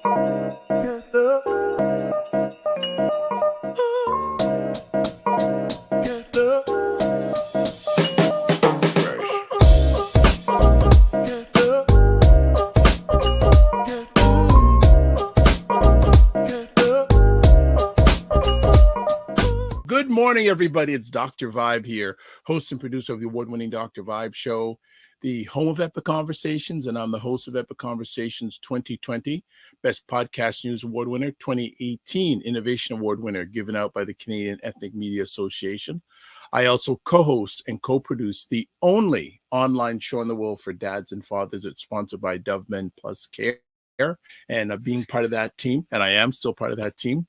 Good morning, everybody. It's Dr. Vibe here, host and producer of the award-winning Dr. Vibe show, the home of Epic Conversations, and I'm the host of Epic Conversations 2020, Best Podcast News Award winner, 2018 Innovation Award winner, given out by the Canadian Ethnic Media Association. I also co-host and co-produce the only online show in the world for dads and fathers. It's sponsored by Dove Men Plus Care. And being part of that team, and I am still part of that team,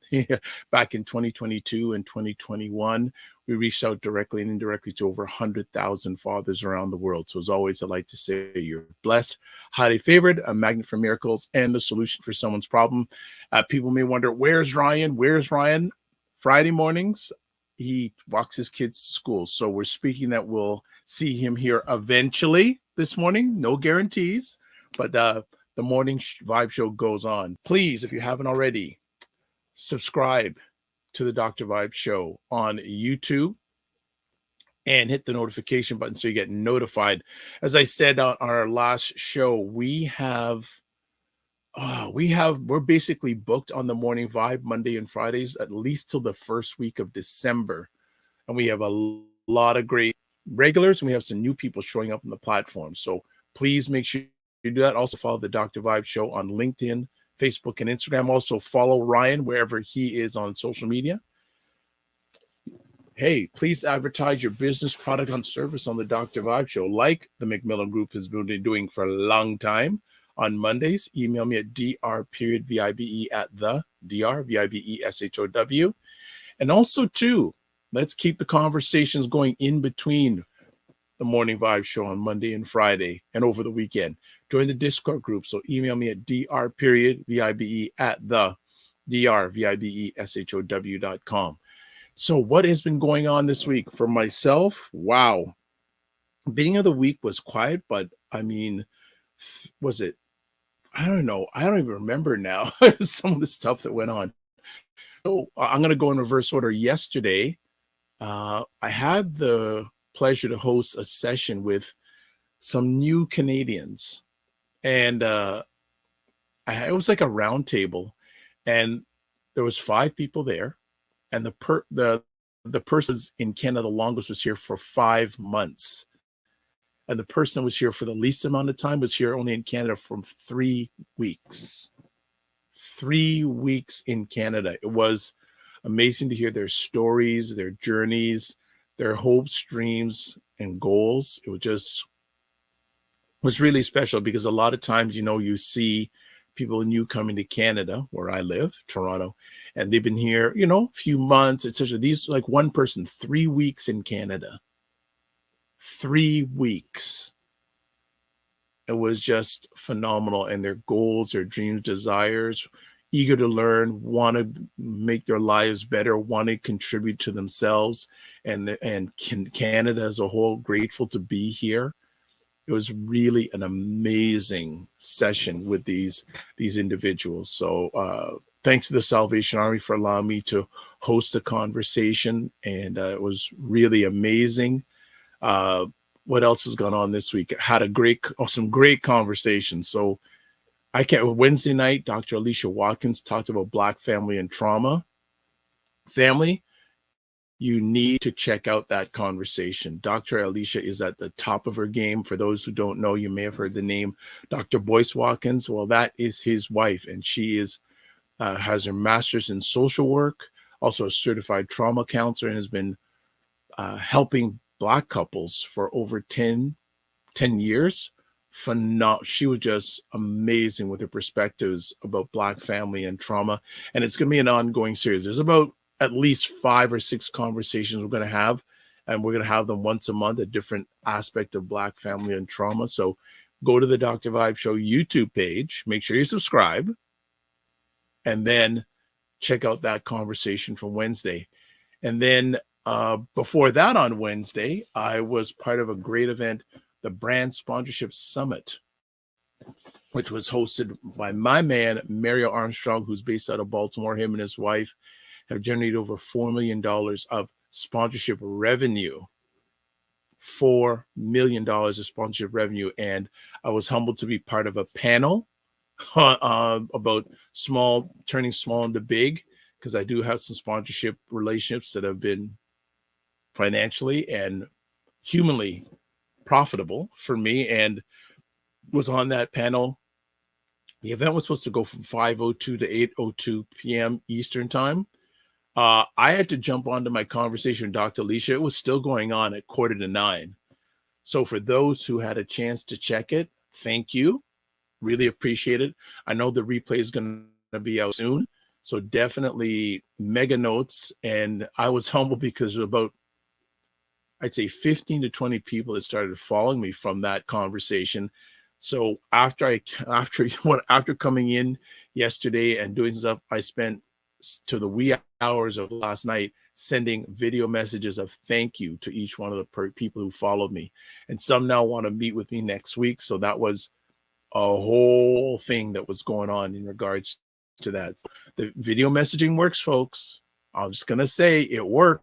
back in 2022 and 2021, we reached out directly and indirectly to over 100,000 fathers around the world. So as always, I'd like to say you're blessed, highly favored, a magnet for miracles, and a solution for someone's problem. People may wonder, where's Ryan? Where's Ryan? Friday mornings, he walks his kids to school. So we're speaking that we'll see him here eventually this morning. No guarantees, but the morning Vibe show goes on. Please, if you haven't already, subscribe to the Dr. Vibe show on YouTube and hit the notification button so you get notified. As I said on our last show, we're basically booked on the morning Vibe Monday and Fridays, at least till the first week of December. And we have a lot of great regulars and we have some new people showing up on the platform. So please make sure you do that. Also follow the Dr. Vibe show on LinkedIn, Facebook, and Instagram. Also follow Ryan wherever he is on social media. Hey, please advertise your business, product, and service on the Dr. Vibe show, like the McMillan Group has been doing for a long time. On Mondays, email me at dr.vibe@the.dr.vibe.show. And also, too, let's keep the conversations going in between the Morning Vibe show on Monday and Friday and over the weekend. Join the Discord group. So email me at dr.vibe@the.dr.vibe.show.com. So what has been going on this week for myself? Wow. Beginning of the week was quiet, but I mean, was it? I don't know. I don't even remember now some of the stuff that went on. So I'm going to go in reverse order. Yesterday, I had the pleasure to host a session with some new Canadians, and it was like a round table, and there was 5 people there, and the person in Canada the longest was here for 5 months, and the person that was here for the least amount of time was here only in Canada for 3 weeks. 3 weeks in Canada. It was amazing to hear their stories, their journeys, their hopes, dreams, and goals. It was really special because a lot of times, you see people new coming to Canada, where I live, Toronto, and they've been here, a few months, etc. These, like one person, 3 weeks in Canada. 3 weeks. It was just phenomenal. And their goals, their dreams, desires, eager to learn, want to make their lives better, want to contribute to themselves and Canada as a whole, grateful to be here. It was really an amazing session with these individuals. So thanks to the Salvation Army for allowing me to host a conversation, and it was really amazing. What else has gone on this week? Had some great conversations. So Wednesday night, Dr. Alicia Watkins talked about Black family and trauma. Family, you need to check out that conversation. Dr. Alicia is at the top of her game. For those who don't know, you may have heard the name Dr. Boyce Watkins. Well, that is his wife, and she has her master's in social work, also a certified trauma counselor, and has been helping Black couples for over 10 years. She was just amazing with her perspectives about Black family and trauma, and it's going to be an ongoing series. There's about at least 5 or 6 conversations we're going to have, and we're going to have them once a month, a different aspect of Black family and trauma. So go to the Dr. Vibe Show YouTube page, make sure you subscribe, and then check out that conversation from Wednesday. And then before that, on Wednesday, I was part of a great event, the Brand Sponsorship Summit, which was hosted by my man, Mario Armstrong, who's based out of Baltimore. Him and his wife have generated over $4 million of sponsorship revenue. $4 million of sponsorship revenue. And I was humbled to be part of a panel about turning small into big, because I do have some sponsorship relationships that have been financially and humanly profitable for me, and was on that panel. The event was supposed to go from 5:02 to 8:02 p.m. Eastern time. I had to jump onto my conversation with Dr. Alicia. It was still going on at 8:45. So for those who had a chance to check it, thank you. Really appreciate it. I know the replay is going to be out soon, so definitely mega notes. And I was humbled because about, I'd say, 15 to 20 people that started following me from that conversation. So after coming in yesterday and doing stuff, I spent to the wee hours of last night sending video messages of thank you to each one of the people who followed me. And some now want to meet with me next week. So that was a whole thing that was going on in regards to that. The video messaging works, folks. I'm just going to say it works.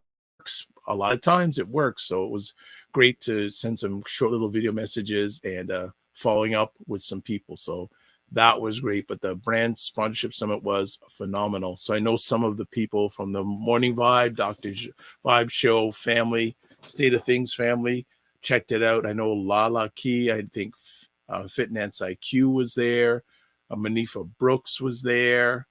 A lot of times it works. So it was great to send some short little video messages and following up with some people. So that was great. But the brand sponsorship summit was phenomenal. So I know some of the people from the Morning Vibe, Dr. Vibe Show family, State of Things family checked it out. I know Lala Key, I think Fitness IQ was there. Manifa Brooks was there.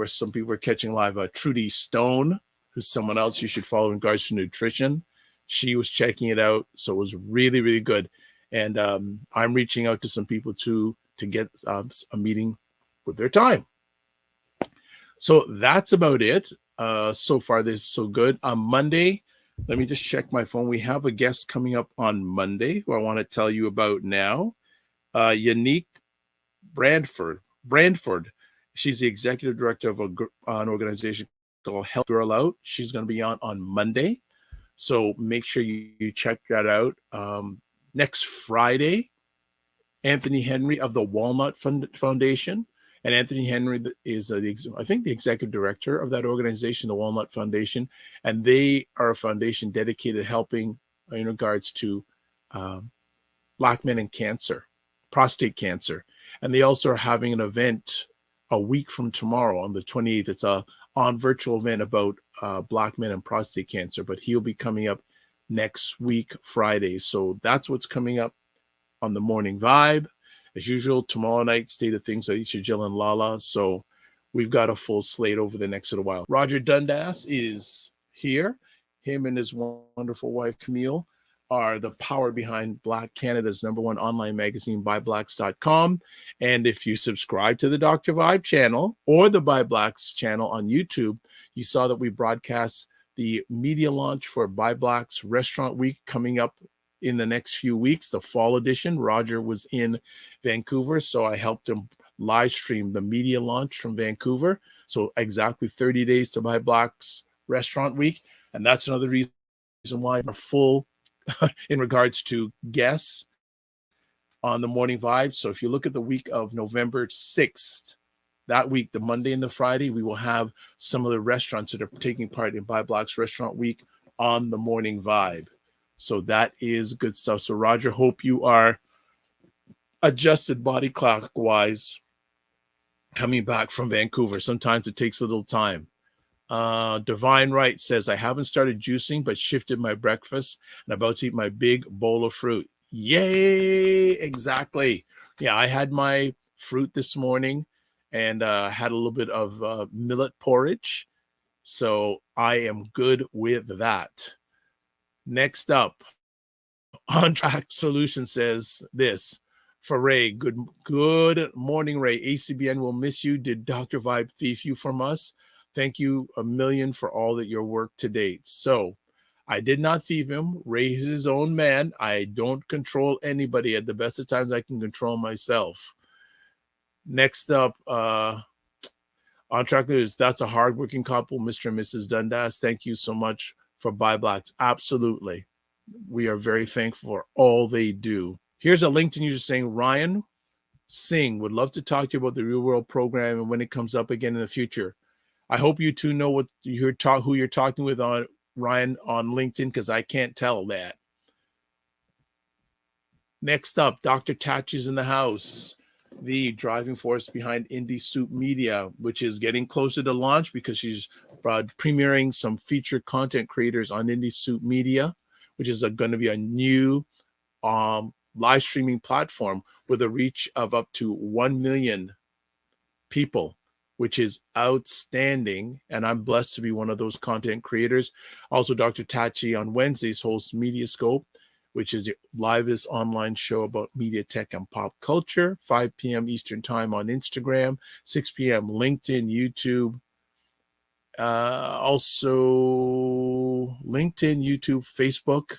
Some people were catching live. Trudy Stone, who's someone else you should follow in regards to nutrition. She was checking it out. So it was really, really good. And I'm reaching out to some people to get a meeting with their time. So that's about it. So far, this is so good. On Monday, let me just check my phone. We have a guest coming up on Monday who I want to tell you about now. Unique Brandford. She's the executive director of an organization called Help Girl Out. She's going to be on Monday. So make sure you check that out. Next Friday, Anthony Henry of the Walnut Foundation. And Anthony Henry is, I think, the executive director of that organization, the Walnut Foundation. And they are a foundation dedicated to helping in regards to Black men and cancer, prostate cancer. And they also are having an event a week from tomorrow on the 28th. It's a virtual event about Black men and prostate cancer, but he'll be coming up next week, Friday. So that's what's coming up on the Morning Vibe. As usual, tomorrow night, State of Things with Aisha, Jill, and Lala. So we've got a full slate over the next little while. Roger Dundas is here. Him and his wonderful wife, Camille, are the power behind Black Canada's #1 online magazine, ByBlacks.com. And if you subscribe to the Dr. Vibe channel or the By Blacks channel on YouTube, you saw that we broadcast the media launch for By Blacks Restaurant Week coming up in the next few weeks, the fall edition. Roger was in Vancouver, so I helped him live stream the media launch from Vancouver. So exactly 30 days to By Blacks Restaurant Week. And that's another reason why we're full in regards to guests on the Morning Vibe. So if you look at the week of November 6th, that week, the Monday and the Friday, we will have some of the restaurants that are taking part in By Blacks Restaurant Week on the Morning Vibe. So that is good stuff. So Roger, hope you are adjusted body clock wise coming back from Vancouver. Sometimes it takes a little time. Divine Right says, I haven't started juicing, but shifted my breakfast and about to eat my big bowl of fruit. Yay! Exactly. Yeah, I had my fruit this morning and had a little bit of millet porridge. So I am good with that. Next up, On Track Solution says this for Ray. Good morning, Ray. ACBN will miss you. Did Dr. Vibe thief you from us? Thank you a million for all that your work to date. So I did not thief him. Ray is his own man. I don't control anybody. At the best of times, I can control myself. Next up, On Track News. That's a hardworking couple, Mr. and Mrs. Dundas. Thank you so much for By Blacks. Absolutely. We are very thankful for all they do. Here's a LinkedIn user saying, Ryan, Singh would love to talk to you about the Real World program and when it comes up again in the future. I hope you two know what who you're talking with on Ryan on LinkedIn, because I can't tell that. Next up, Dr. Tatch is in the house, the driving force behind Indie Soup Media, which is getting closer to launch because she's premiering some featured content creators on Indie Soup Media, which is going to be a new live streaming platform with a reach of up to 1 million people, which is outstanding. And I'm blessed to be one of those content creators. Also, Dr. Tachi on Wednesdays hosts Mediascope, which is the livest online show about media, tech, and pop culture, 5 p.m. Eastern time on Instagram, 6 p.m. LinkedIn, YouTube, also LinkedIn, YouTube, Facebook,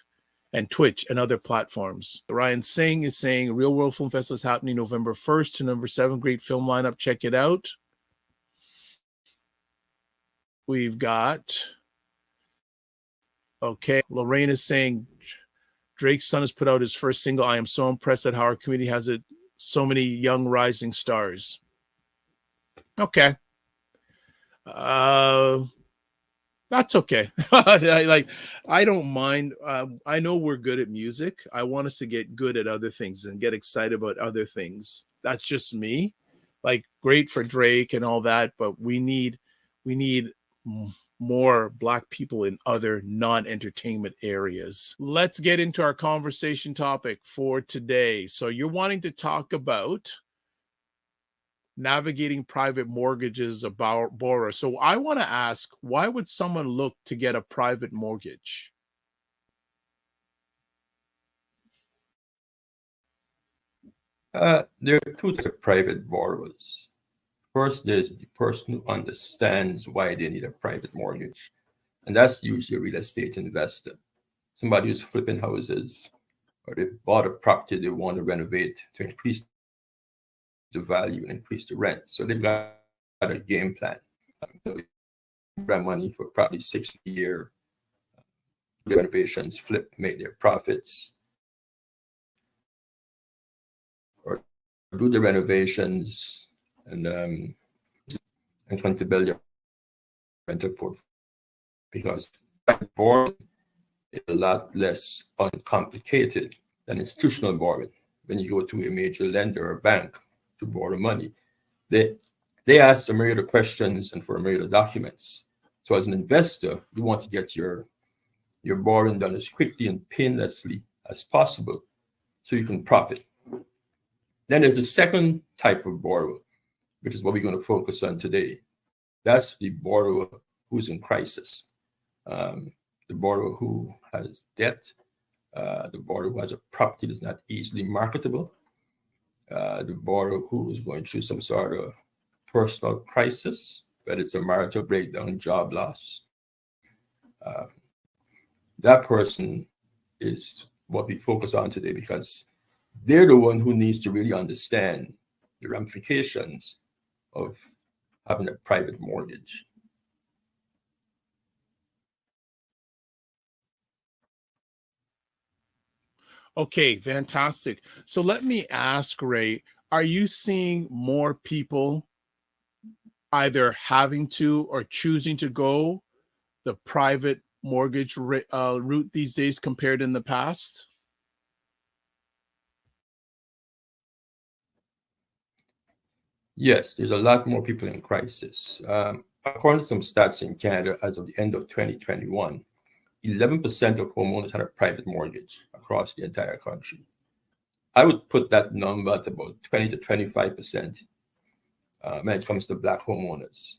and Twitch and other platforms. Ryan Singh is saying Real World Film Festival is happening November 1st to November 7th. Great film lineup. Check it out. We've got, okay, Lorraine is saying Drake's son has put out his first single. I am so impressed at how our community has it. So many young rising stars. Okay. That's okay. I don't mind. I know we're good at music. I want us to get good at other things and get excited about other things. That's just me. Like, great for Drake and all that, but we need more Black people in other non-entertainment areas. Let's get into our conversation topic for today. So you're wanting to talk about navigating private mortgages about borrower. So I want to ask, why would someone look to get a private mortgage? There are two types of private borrowers. First, there's the person who understands why they need a private mortgage, and that's usually a real estate investor, somebody who's flipping houses, or they bought a property they want to renovate to increase the value and increase the rent. So they've got a game plan. They grab money for probably 6-year renovations, flip, make their profits, or do the renovations and come to build your rental portfolio, because borrowing is a lot less uncomplicated than institutional borrowing. When you go to a major lender or bank to borrow money, they ask a myriad of questions and for a myriad of documents. So as an investor, you want to get your borrowing done as quickly and painlessly as possible so you can profit. Then there's the second type of borrower, which is what we're going to focus on today. That's the borrower who's in crisis, the borrower who has debt, the borrower who has a property that's not easily marketable, the borrower who is going through some sort of personal crisis, whether it's a marital breakdown, job loss. That person is what we focus on today, because they're the one who needs to really understand the ramifications of having a private mortgage. Okay, fantastic. So let me ask, Ray, are you seeing more people either having to or choosing to go the private mortgage route these days compared in the past? Yes, there's a lot more people in crisis. According to some stats in Canada, as of the end of 2021, 11% of homeowners had a private mortgage across the entire country. I would put that number at about 20 to 25% when it comes to Black homeowners.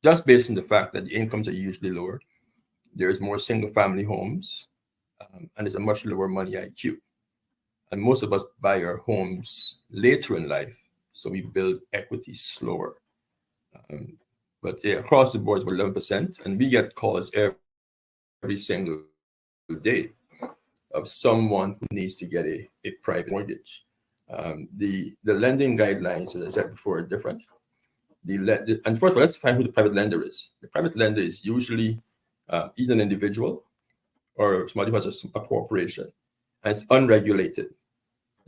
Just based on the fact that the incomes are usually lower, there's more single-family homes, and there's a much lower money IQ. And most of us buy our homes later in life, so we build equity slower. But yeah, across the board, it's about 11%, and we get calls every single day of someone who needs to get a private mortgage. The lending guidelines, as I said before, are different. And first of all, let's find who the private lender is. The private lender is usually either an individual or somebody who has a corporation, and it's unregulated.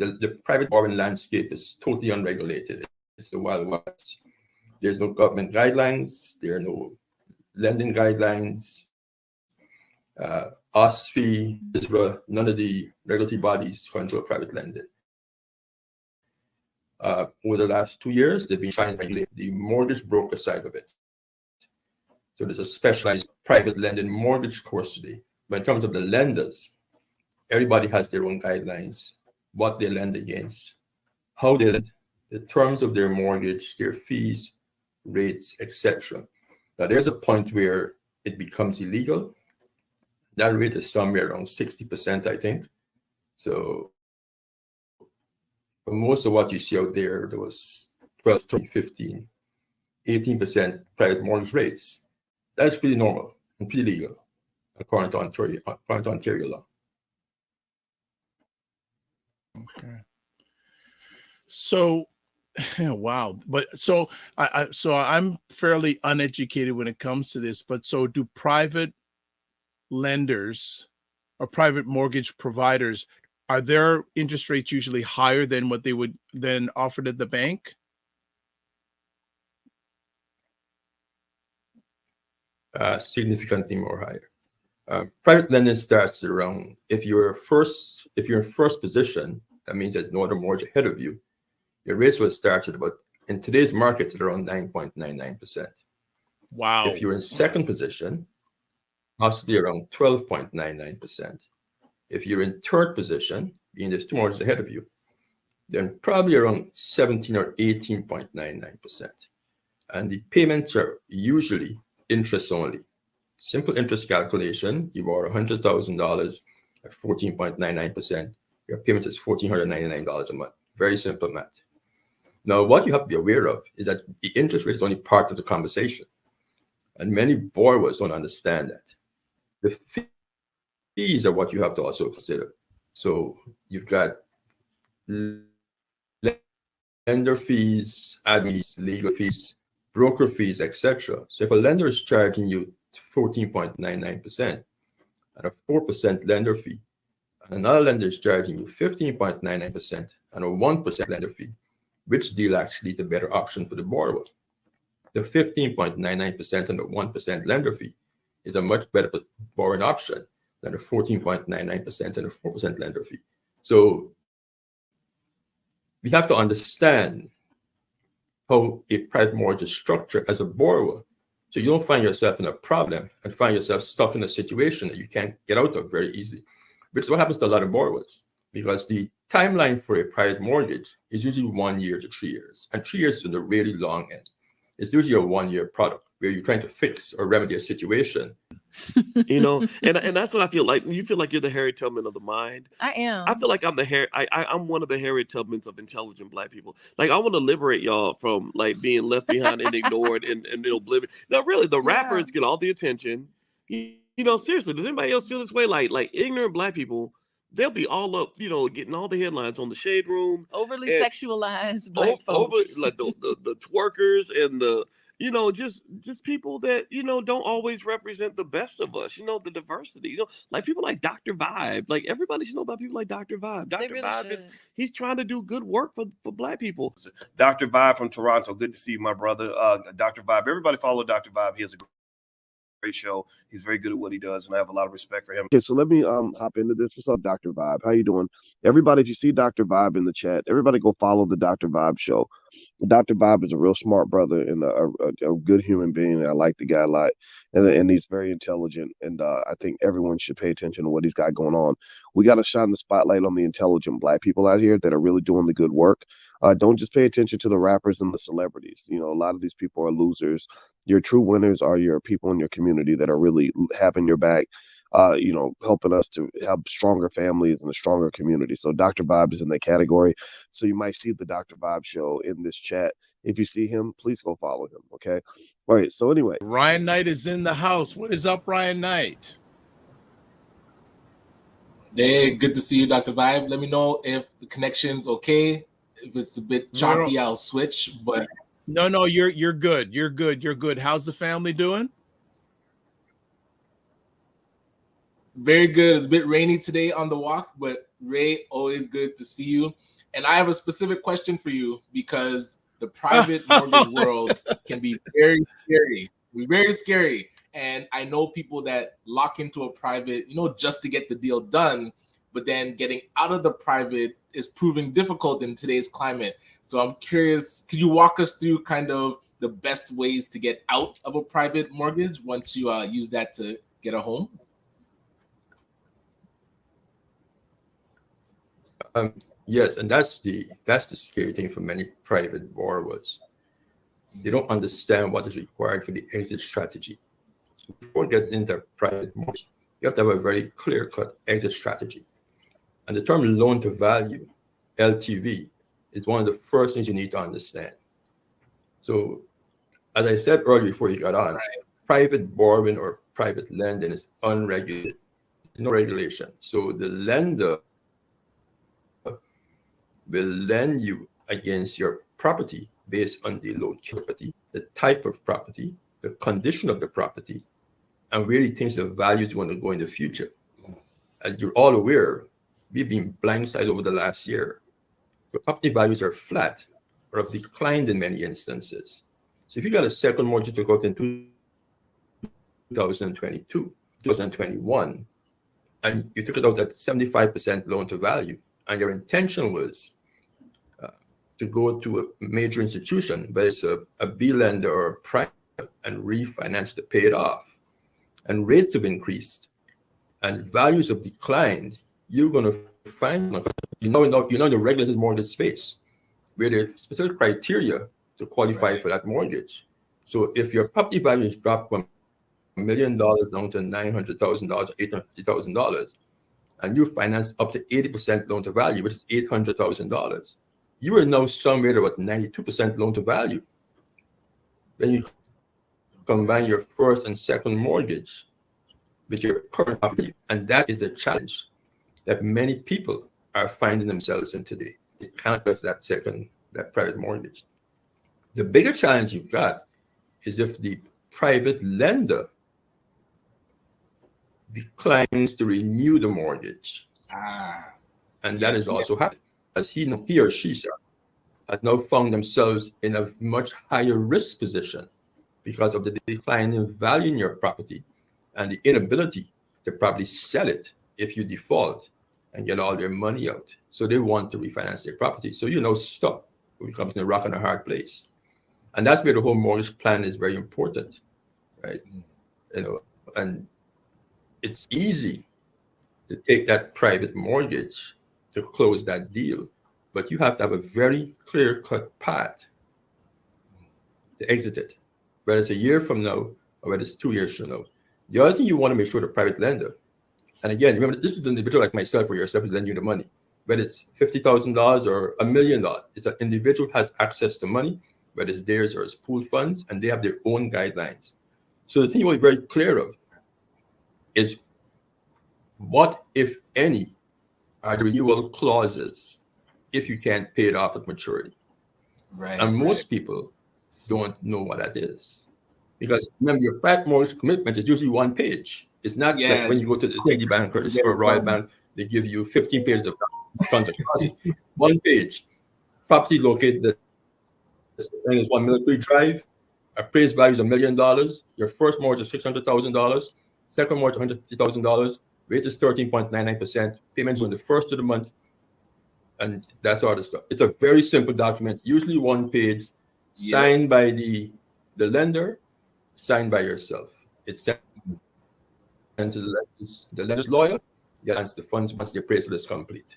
the private borrowing landscape is totally unregulated. It's the Wild West. There's no government guidelines. There are no lending guidelines. OSFI, none of the regulatory bodies control private lending. Over the last 2 years, they've been trying to regulate the mortgage broker side of it. So there's a specialized private lending mortgage course today. But in terms of the lenders, everybody has their own guidelines, what they lend against, how they lend, the terms of their mortgage, their fees, rates, etc. Now, there's a point where it becomes illegal. That rate is somewhere around 60%, I think. So for most of what you see out there, there was 12, 13, 15, 18% private mortgage rates. That's pretty normal and pretty legal, according to Ontario law. Okay. So, wow. But so I'm fairly uneducated when it comes to this. But so do private lenders or private mortgage providers, are their interest rates usually higher than what they would then offered at the bank? Significantly more higher. Private lending starts around, if you're in first position, that means there's no other mortgage ahead of you. Your rates will start at about, in today's market, at around 9.99%. Wow. If you're in second position, possibly around 12.99%. If you're in third position, being there's two mortgages ahead of you, then probably around 17 or 18.99%. And the payments are usually interest only. Simple interest calculation, you borrow $100,000 at 14.99%, your payment is $1,499 a month. Very simple math. Now, what you have to be aware of is that the interest rate is only part of the conversation. And many borrowers don't understand that. The fees are what you have to also consider. So you've got lender fees, admin fees, legal fees, broker fees, etc. So if a lender is charging you 14.99% and a 4% lender fee, and another lender is charging you 15.99% and a 1% lender fee, which deal actually is the better option for the borrower? The 15.99% and the 1% lender fee is a much better borrowing option than the 14.99% and the 4% lender fee. So we have to understand how a private mortgage is structured as a borrower, so you don't find yourself in a problem and find yourself stuck in a situation that you can't get out of very easily, which is what happens to a lot of borrowers, because the timeline for a private mortgage is usually 1 year to 3 years, and 3 years is in the really long end. It's usually a 1 year product where you're trying to fix or remedy a situation. You know, and that's what I feel like. You feel like you're the Harry Tubman of the mind. I am. I feel like I'm I'm one of the Harry Tubmans of intelligent Black people. Like, I want to liberate y'all from like being left behind and ignored and oblivion. Now, really, the rappers get all the attention. You know, seriously, does anybody else feel this way? Like ignorant Black people, they'll be all up, you know, getting all the headlines on the Shade Room. Overly sexualized Black folks. Like the twerkers and the, you know, just people that, you know, don't always represent the best of us, you know, the diversity, you know, like people like Dr. Vibe. Like, everybody should know about people like Dr. Vibe. Dr. Really Vibe he's trying to do good work for Black people. Dr. Vibe from Toronto. Good to see you, my brother. Dr. Vibe. Everybody follow Dr. Vibe. He has a great show. He's very good at what he does, and I have a lot of respect for him. Okay, so let me hop into this. What's up, Dr. Vibe? How you doing? Everybody, if you see Dr. Vibe in the chat, everybody go follow the Dr. Vibe show. Dr. Vibe is a real smart brother and a good human being. I like the guy a lot, and he's very intelligent. And I think everyone should pay attention to what he's got going on. We got to shine the spotlight on the intelligent Black people out here that are really doing the good work. Don't just pay attention to the rappers and the celebrities. You know, a lot of these people are losers. Your true winners are your people in your community that are really having your back. You know, helping us to have stronger families and a stronger community. So Dr. Vibe is in that category. So you might see the Dr. Vibe show in this chat. If you see him, please go follow him. Okay. All right. So anyway, Ryan Knight is in the house. What is up, Ryan Knight? Hey, good to see you, Dr. Vibe. Let me know if the connection's okay. If it's a bit choppy, I'll switch. But no, you're good. You're good. How's the family doing? Very good. It's a bit rainy today on the walk, but Ray, always good to see you. And I have a specific question for you because the private mortgage world can be very scary. Very scary. And I know people that lock into a private, just to get the deal done, but then getting out of the private is proving difficult in today's climate. So I'm curious, could you walk us through kind of the best ways to get out of a private mortgage once you use that to get a home? Yes, and that's the scary thing for many private borrowers. They don't understand what is required for the exit strategy. So before getting into private mortgage, you have to have a very clear-cut exit strategy. And the term loan to value, LTV, is one of the first things you need to understand. So, as I said earlier before you got on, private borrowing or private lending is unregulated. There's no regulation. So the lender will lend you against your property based on the location, the type of property, the condition of the property, and where he thinks the value is going to go in the future. As you're all aware, we've been blindsided over the last year. The property values are flat or have declined in many instances. So if you got a second mortgage to go in 2022, 2021, and you took it out at 75% loan to value, and your intention was to go to a major institution, whether it's a B lender or a private, and refinance to pay it off, and rates have increased, and values have declined, you're going to find, in the regulated mortgage space, where there are specific criteria to qualify for that mortgage. So if your property value is dropped from $1 million down to $900,000 or $850,000, and you finance up to 80% loan to value, which is $800,000, you are now somewhere about 92% loan to value. Then you combine your first and second mortgage with your current property, and that is the challenge that many people are finding themselves in today. They can't get that private mortgage. The bigger challenge you've got is if the private lender declines to renew the mortgage. And that is also happening, as he or she has now found themselves in a much higher risk position because of the decline in value in your property and the inability to probably sell it if you default and get all their money out. So they want to refinance their property. So you're now stuck. You become in a rock and a hard place. And that's where the whole mortgage plan is very important, right? And it's easy to take that private mortgage to close that deal, but you have to have a very clear-cut path to exit it, whether it's a year from now or whether it's 2 years from now. The other thing you want to make sure the private lender, and again, remember, this is an individual like myself or yourself is lending you the money, whether it's $50,000 or $1 million. It's an individual has access to money, whether it's theirs or it's pooled funds, and they have their own guidelines. So the thing you want to be very clear of is what, if any, are the renewal clauses if you can't pay it off at maturity. Right. And most people don't know what that is. Because remember, your private mortgage commitment is usually one page. It's not like when you go to the TD Bank or the Royal Bank, they give you 15 pages of transaction. One page. Property located is 1 Military Drive. Appraised value is $1 million. Your first mortgage is $600,000. Second mortgage $150,000. Rate is 13.99%. Payments on the first of the month. And that's all the stuff. It's a very simple document, usually one page, signed by the lender, signed by yourself. It's sent to the lender's lawyer. You advance the funds once the appraisal is complete.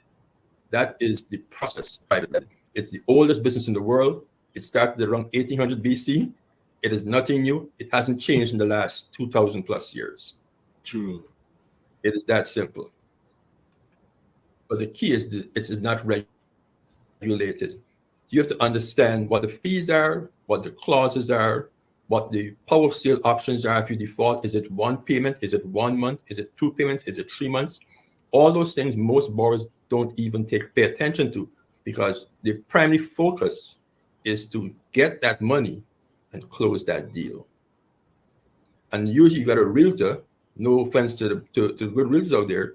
That is the process. Private lending. It's the oldest business in the world. It started around 1800 BC. It is nothing new. It hasn't changed in the last 2,000 plus years. True. It is that simple. But the key is it is not regulated. You have to understand what the fees are, what the clauses are, what the power of sale options are if you default. Is it one payment? Is it 1 month? Is it 2 payments? Is it 3 months? All those things most borrowers don't even pay attention to because the primary focus is to get that money and close that deal. And usually you got a realtor, no offense to the good realtors out there,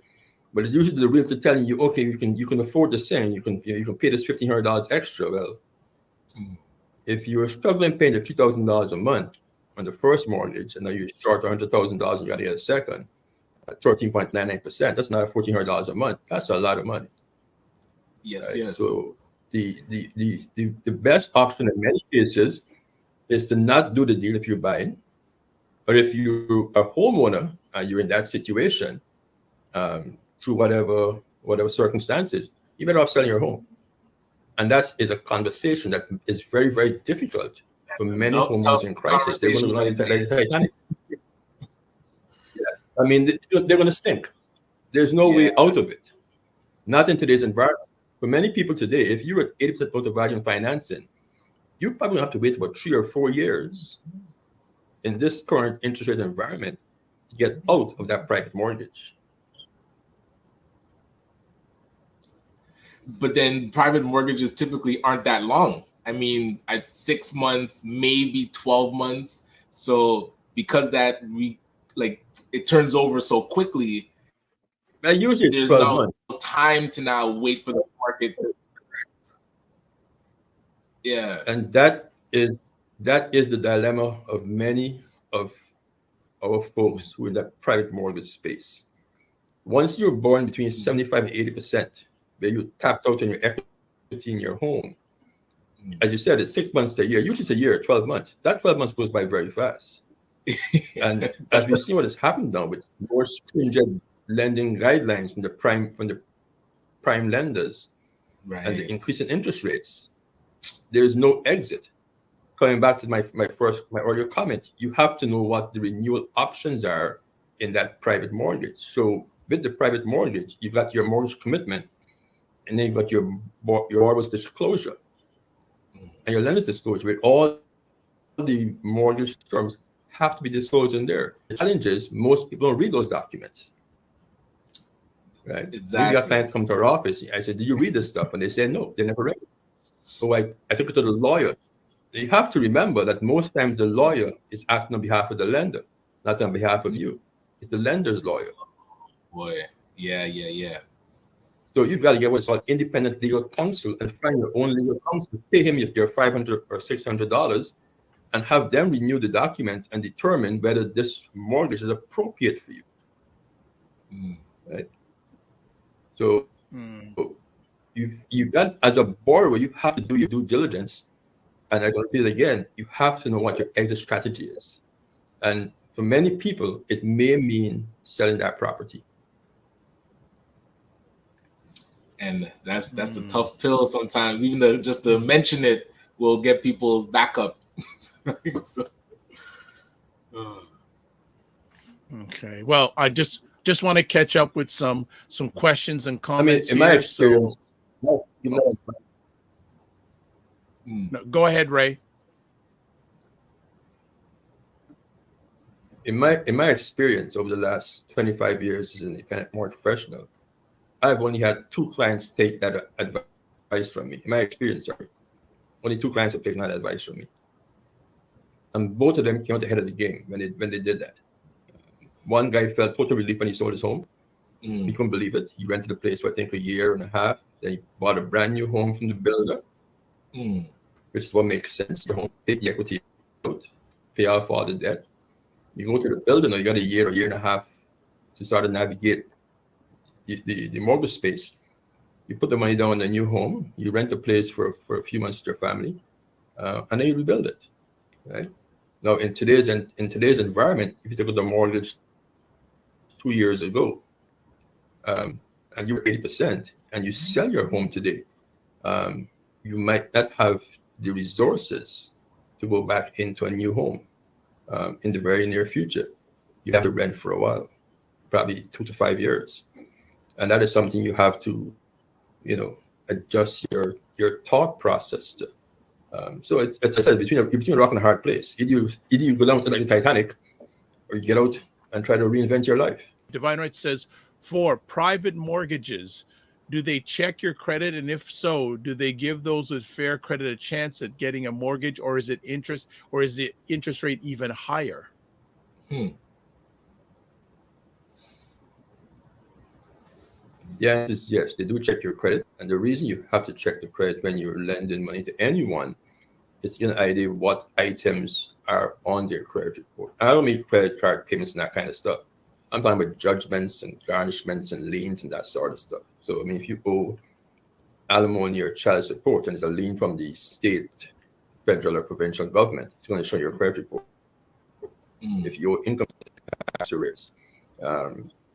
But it's usually the realtor telling you, okay, you can afford the same, you can pay this $1,500 extra. Well, if you're struggling paying the $3,000 a month on the first mortgage, and now you're short $100,000, you got to get a second at 13.99%. That's not $1,400 a month. That's a lot of money. Yes, Right? yes. So the best option in many cases is to not do the deal if you're buying, but if you're a homeowner and you're in that situation, through whatever circumstances, you better off selling your home. And that is a conversation that is very, very difficult for many homeowners in crisis. They're going to go like the Titanic. I mean, they're going to sink. There's no way out of it. Not in today's environment. For many people today, if you're at 80% loan to value in financing, you probably have to wait about 3 or 4 years in this current interest rate environment to get out of that private mortgage. But then private mortgages typically aren't that long. I mean, at 6 months, maybe 12 months. So because that it turns over so quickly, usually there's 12 no months. time to now wait for the market to correct. Yeah. And that is the dilemma of many of our folks who are in that private mortgage space. Once you're born between 75 and 80%, where you tapped out on your equity in your home, as you said, it's 6 months to a year. Usually it's a year, 12 months. That 12 months goes by very fast. And as we've seen what has happened now with more stringent lending guidelines from the prime lenders, right, and the increase in interest rates, there is no exit. Coming back to my earlier comment, you have to know what the renewal options are in that private mortgage. So with the private mortgage, you've got your mortgage commitment, and then you've got your borrower's disclosure and your lender's disclosure. With all the mortgage terms have to be disclosed in there. The challenge is most people don't read those documents. Right? Exactly. We got clients come to our office. I said, "Did you read this stuff?" And they said, "No, they never read it." So I took it to the lawyer. You have to remember that most times the lawyer is acting on behalf of the lender, not on behalf of you. It's the lender's lawyer. Boy, yeah. So you've got to get what's called independent legal counsel and find your own legal counsel. Pay him your $500 or $600 and have them renew the documents and determine whether this mortgage is appropriate for you. Right? So you've got, as a borrower, you have to do your due diligence. And I'm going to say it again, you have to know what your exit strategy is. And for many people, it may mean selling that property. And that's a tough pill sometimes. Even though just to mention it will get people's back up. So, okay. Well, I just want to catch up with some questions and comments. I mean, in my experience, no, go ahead, Ray. In my experience over the last 25 years as an independent mortgage professional, I've only had 2 clients take that advice from me. In my experience, sorry, only 2 clients have taken that advice from me, and both of them came out ahead of the game when they did that. One guy felt total relief when he sold his home. He couldn't believe it. He rented the place for I think a year and a half. Then he bought a brand new home from the builder, which is what makes sense. Your home, take the equity out, pay off all the debt. You go to the builder, now you got a year and a half to start to navigate the mortgage space. You put the money down on a new home, you rent a place for a few months to your family, and then you rebuild it. Right? Now in today's environment, if you take out the mortgage 2 years ago, and you were 80%, and you sell your home today, you might not have the resources to go back into a new home in the very near future. You have to rent for a while, probably 2 to 5 years. And that is something you have to, adjust your thought process to. So it's I said, between a rock and a hard place. Either you go down to like the Titanic, or you get out and try to reinvent your life. Divine Right says, for private mortgages, do they check your credit? And if so, do they give those with fair credit a chance at getting a mortgage, or is the interest rate even higher? The answer is yes, they do check your credit. And the reason you have to check the credit when you're lending money to anyone is to get an idea of what items are on their credit report. I don't mean credit card payments and that kind of stuff. I'm talking about judgments and garnishments and liens and that sort of stuff. So, I mean, if you owe alimony or child support and it's a lien from the state, federal, or provincial government, it's going to show your credit report. If you owe income tax arrears,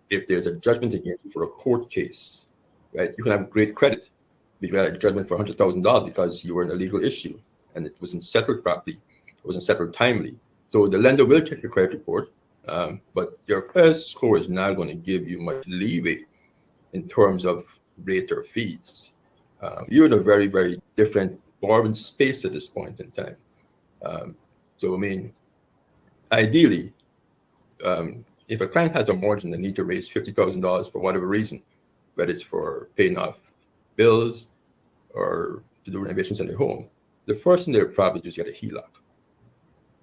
if there's a judgment against you for a court case, right, you can have great credit. You had a judgment for $100,000 because you were in a legal issue and it wasn't settled properly, it wasn't settled timely. So the lender will check your credit report, but your credit score is not going to give you much leeway in terms of rate or fees. You're in a very, very different borrowing space at this point in time. So, I mean, ideally, if a client has a margin, they need to raise $50,000 for whatever reason, whether it's for paying off bills or to do renovations in their home, the first thing they'll probably just get a HELOC,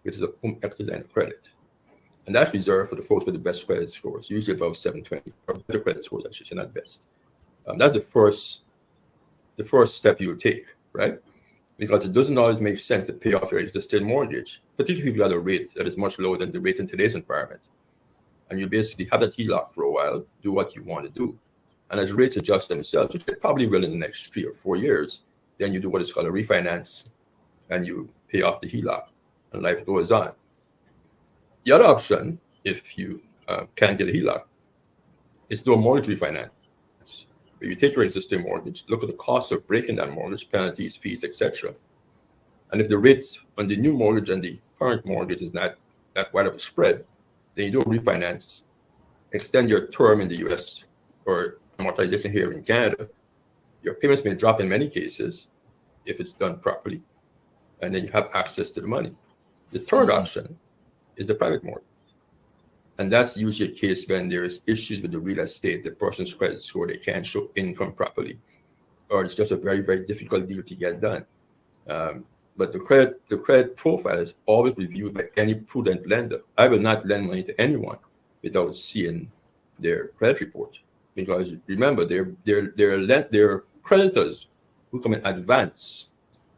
which is a home equity line of credit. And that's reserved for the folks with the best credit scores, usually above 720, or better credit scores, I should say, not best. That's the first step you would take, right? Because it doesn't always make sense to pay off your existing mortgage, particularly if you have a rate that is much lower than the rate in today's environment. And you basically have that HELOC for a while, do what you want to do. And as rates adjust themselves, which they probably will in the next 3 or 4 years, then you do what is called a refinance and you pay off the HELOC and life goes on. The other option, if you can't get a HELOC, is do a mortgage refinance. Where you take your existing mortgage, look at the cost of breaking that mortgage, penalties, fees, etc. And if the rates on the new mortgage and the current mortgage is not that wide of a spread, then you do a refinance, extend your term in the US or amortization here in Canada. Your payments may drop in many cases if it's done properly, and then you have access to the money. The third option is the private mortgage. And that's usually a case when there is issues with the real estate, the person's credit score, they can't show income properly, or it's just a very, very difficult deal to get done. But the credit profile is always reviewed by any prudent lender. I will not lend money to anyone without seeing their credit report, because remember, they're creditors who come in advance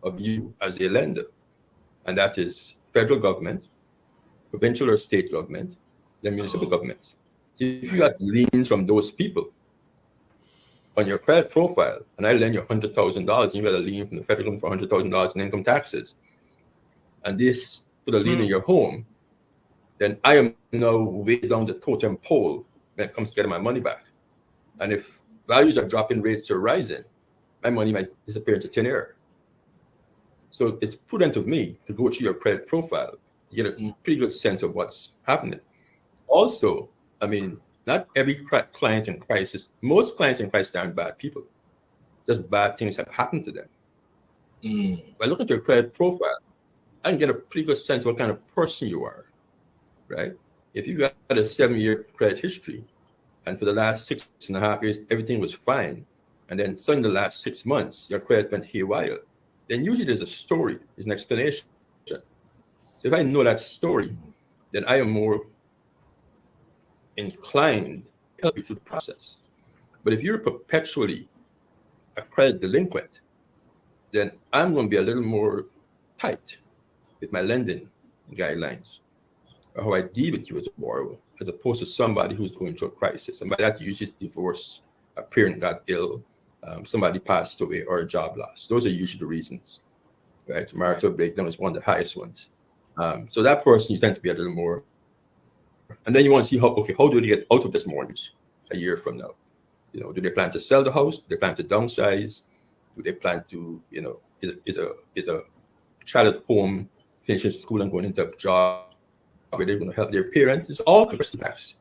of you as a lender, and that is federal government, provincial or state government, then municipal governments. So if you got liens from those people on your credit profile, and I lend you $100,000, and you got a lien from the federal government for $100,000 in income taxes, and this put a lien in your home, then I am now way down the totem pole when it comes to getting my money back. And if values are dropping, rates are rising, my money might disappear into thin air. So it's prudent of me to go through your credit profile to get a pretty good sense of what's happening. Also, I mean, not every client in crisis, most clients in crisis aren't bad people. Just bad things have happened to them. By looking at your credit profile, I can get a pretty good sense of what kind of person you are, right? If you got a 7-year credit history, and for the last 6.5 years, everything was fine, and then suddenly the last 6 months, your credit went haywire, then usually there's a story, there's an explanation. So if I know that story, then I am more inclined to help you through the process. But if you're perpetually a credit delinquent, then I'm going to be a little more tight with my lending guidelines, or how I deal with you as a borrower, as opposed to somebody who's going through a crisis. And by that, usually is divorce, a parent got ill, somebody passed away, or a job loss. Those are usually the reasons, right? Marital breakdown is one of the highest ones. So that person, you tend to be a little more. And then you want to see how do they get out of this mortgage a year from now? You know, do they plan to sell the house? Do they plan to downsize? Do they plan to, is a child at home finishing school and going into a job where they're going to help their parents? It's all questions.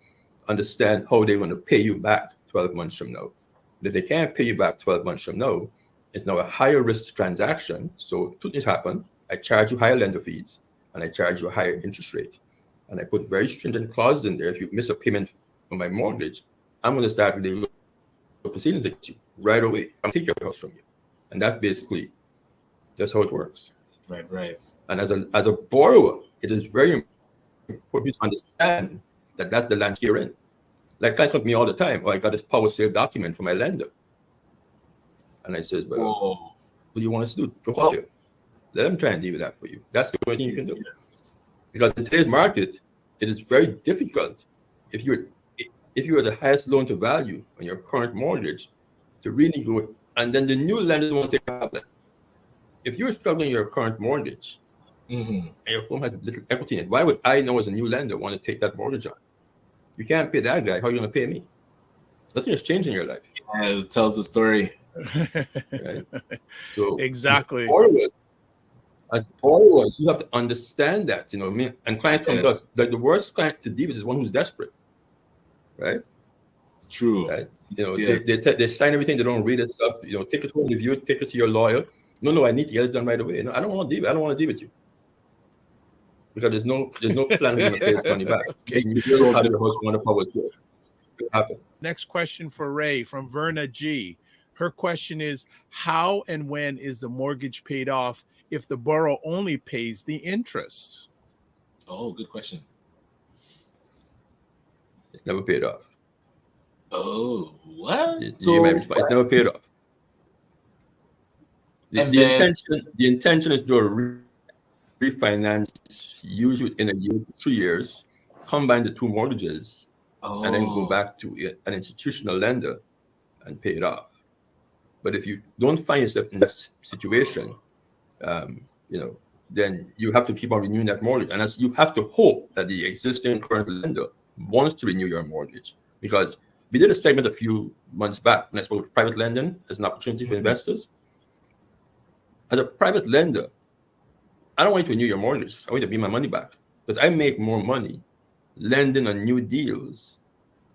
Understand how they're going to pay you back 12 months from now. But if they can't pay you back 12 months from now, it's now a higher risk transaction. So two things happen. I charge you higher lender fees, and I charge you a higher interest rate. And I put very stringent clauses in there. If you miss a payment on my mortgage, I'm going to start legal proceedings against you right away. I'm taking your house from you. And that's how it works. Right. And as a borrower, it is very important to understand that that's the land you're in. Like clients come to me all the time. Oh, I got this power sale document from my lender. And I says, well, Whoa. what do you want us to do? Go call you. Let them try and deal with that for you. That's the only thing you can do. Yes. Because in today's market, it is very difficult if you're the highest loan to value on your current mortgage to really go, and then the new lenders won't take a problem. If you're struggling your current mortgage and your home has little equity in it, why would I know as a new lender want to take that mortgage on? You can't pay that guy. How are you going to pay me? Nothing has changed in your life. Yeah, it tells the story. Right? So Exactly. As borrowers, you have to understand that, you know what I mean? And clients come to us, like the worst client to deal with is one who's desperate, right? True. Right? You know, Yes. they sign everything, they don't read it stuff, you know, take it home, review it, take it to your lawyer. No, I need to get it done right away. No, I don't want to deal with you. Because there's no plan who's going to pay his money back. Okay. You don't have your host want to power it happen. Next question for Ray from Verna G. Her question is, how and when is the mortgage paid off if the borrower only pays the interest? Oh, good question. It's never paid off. Oh, what? You might respond, it's never paid off. The intention is to refinance, usually in a year to 2 years, combine the two mortgages, and then go back to an institutional lender and pay it off. But if you don't find yourself in that situation, you know, then you have to keep on renewing that mortgage, and you have to hope that the existing current lender wants to renew your mortgage. Because we did a segment a few months back when I spoke about private lending as an opportunity for investors. As a private lender, I don't want you to renew your mortgage. I want you to pay my money back, because I make more money lending on new deals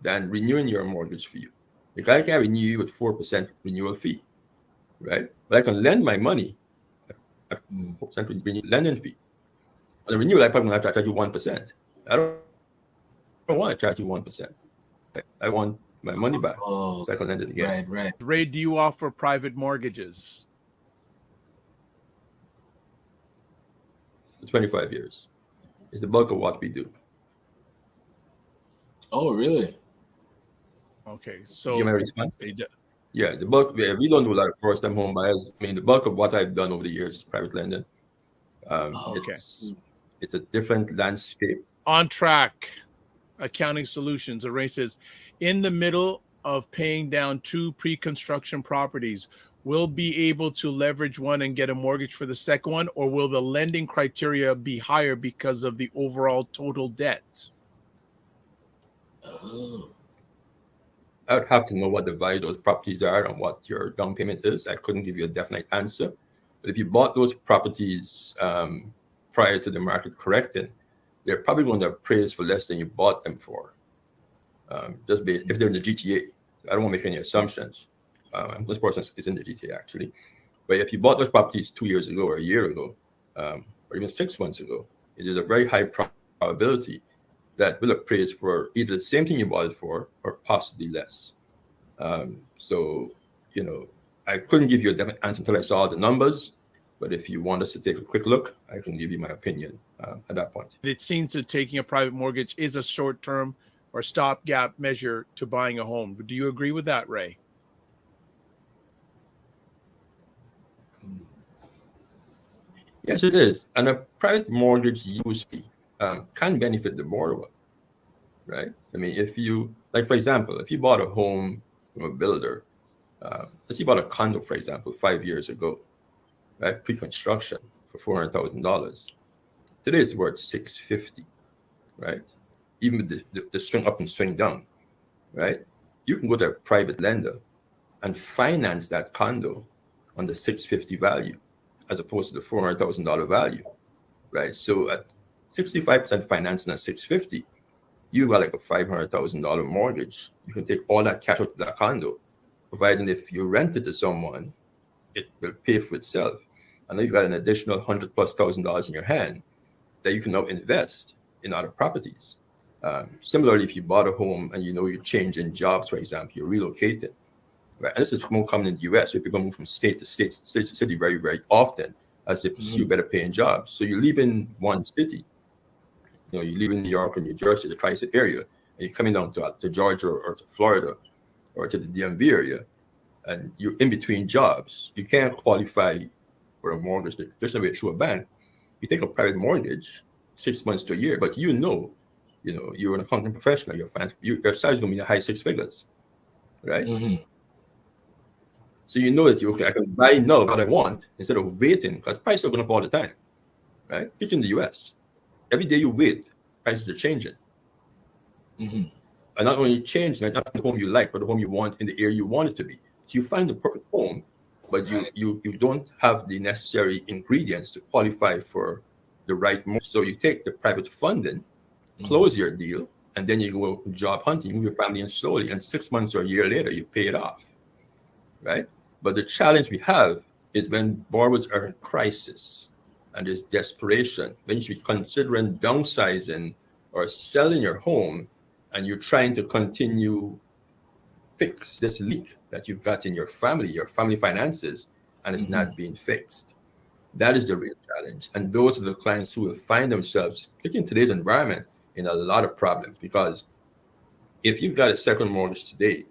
than renewing your mortgage for you. Because I can renew you with 4% renewal fee, right? But I can lend my money at 4% lending fee. On the renewal, I probably have to charge you 1%. I don't want to charge you 1%. I want my money back so I can lend it again. Right. Ray, do you offer private mortgages? For 25 years. It's the bulk of what we do. Oh, really? Okay, so You my response? Yeah, the bulk. Yeah, we don't do a lot of first-time home buyers. I mean, the bulk of what I've done over the years is private lending. It's a different landscape. On Track Accounting Solutions, Ray says, in the middle of paying down 2 pre-construction properties, will be able to leverage one and get a mortgage for the second one, or will the lending criteria be higher because of the overall total debt? Oh. I would have to know what the value of those properties are and what your down payment is. I couldn't give you a definite answer. But if you bought those properties prior to the market correcting, they're probably going to appraise for less than you bought them for. If they're in the GTA. I don't want to make any assumptions. This person is in the GTA actually. But if you bought those properties 2 years ago or a year ago, or even 6 months ago, it is a very high probability that will appraise for either the same thing you bought it for or possibly less. So, you know, I couldn't give you a definite answer until I saw the numbers. But if you want us to take a quick look, I can give you my opinion at that point. It seems that taking a private mortgage is a short-term or stopgap measure to buying a home. Do you agree with that, Ray? Yes, it is. And a private mortgage use fee can benefit the borrower, right? I mean, if you, like, for example, if you bought a home from a builder, let's say you bought a condo, for example, 5 years ago, right, pre-construction for $400,000. Today it's worth $650,000, right? Even with the swing up and swing down, right? You can go to a private lender and finance that condo on the $650,000 value, as opposed to the $400,000 value, right? So at 65% financing at $650,000, you got like a $500,000 mortgage. You can take all that cash out of that condo, providing if you rent it to someone, it will pay for itself. And then you got an additional $100,000+ in your hand that you can now invest in other properties. Similarly, if you bought a home and you know you're changing jobs, for example, you're relocating, right? And this is more common in the US, where people move from state to state, state to city very, very often as they pursue better paying jobs. So you live in one city, you know, you live in New York or New Jersey, the tri-state area, you're coming down to Georgia or to Florida or to the DMV area, and you're in between jobs, you can't qualify for a mortgage. There's no way through a bank. You take a private mortgage, 6 months to a year, but you're an accounting professional. Your salary is going to be in the high six figures, right? Mm-hmm. So you know that I can buy now what I want instead of waiting, because prices are going up all the time, right? Especially in the US. Every day you wait, prices are changing. Mm-hmm. And not only changing, not the home you like, but the home you want in the area you want it to be. So you find the perfect home, but you don't have the necessary ingredients to qualify for the right mortgage. So you take the private funding, close your deal, and then you go job hunting, move your family in slowly, and 6 months or a year later, you pay it off, right? But the challenge we have is when borrowers are in crisis and there's desperation, when you should be considering downsizing or selling your home, and you're trying to continue fix this leak that you've got in your family finances, and it's not being fixed. That is the real challenge. And those are the clients who will find themselves, particularly in today's environment, in a lot of problems. Because if you've got a second mortgage today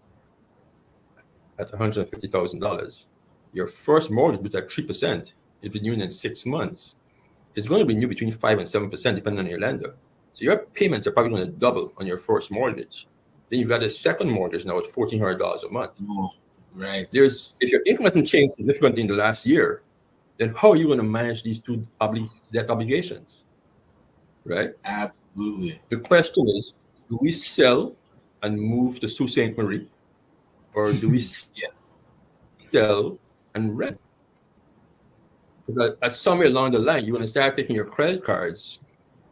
at $150,000, your first mortgage was at 3%, if renewed in 6 months, it's going to renew between 5 and 7%, depending on your lender. So your payments are probably going to double on your first mortgage. Then you've got a second mortgage now at $1,400 a month. Oh, right. If your income hasn't changed significantly in the last year, then how are you going to manage these two debt obligations? Right? Absolutely. The question is, do we sell and move to Sault Ste. Marie, or do we sell and rent? Because at somewhere along the line, you're going to start taking your credit cards